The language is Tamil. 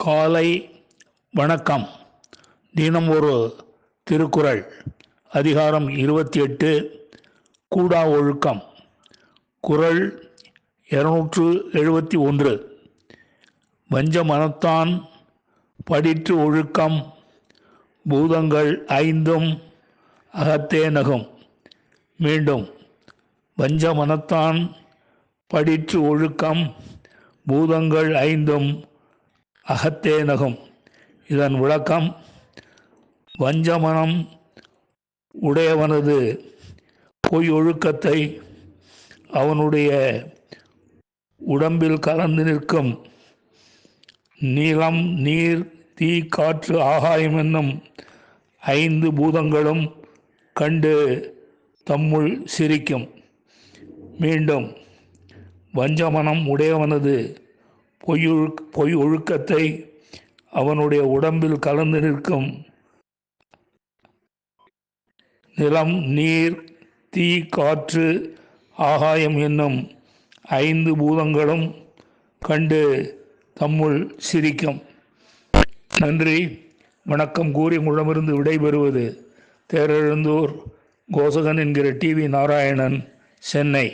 காலை வணக்கம். தினம் ஒரு திருக்குறள். அதிகாரம் 28. கூடா ஒழுக்கம். குறள் 271. வஞ்ச மனத்தான் படிற்று ஒழுக்கம் பூதங்கள் ஐந்தும் அகத்தே நகும். மீண்டும். வஞ்ச மனத்தான் படிற்று ஒழுக்கம் பூதங்கள் ஐந்தும் அகத்தே நகும். இதன் விளக்கம்: வஞ்சமனம் உடையவனது பொய் ஒழுக்கத்தை அவனுடைய உடம்பில் கலந்து நிற்கும் நிலம், நீர், தீ, காற்று, ஆகாயம் என்னும் ஐந்து பூதங்களும் கண்டு தம்முள் சிரிக்கும். மீண்டும். வஞ்சமனம் உடையவனது பொய் ஒழுக்கத்தை அவனுடைய உடம்பில் கலந்து நிற்கும் நிலம், நீர், தீ, காற்று, ஆகாயம் என்னும் ஐந்து பூதங்களும் கண்டு தம்முள் சிரிக்கும். நன்றி, வணக்கம் கூறி உங்களிடமிருந்து விடைபெறுவது தேரெழுந்தூர் கோசகன் என்கிற டிவி நாராயணன், சென்னை.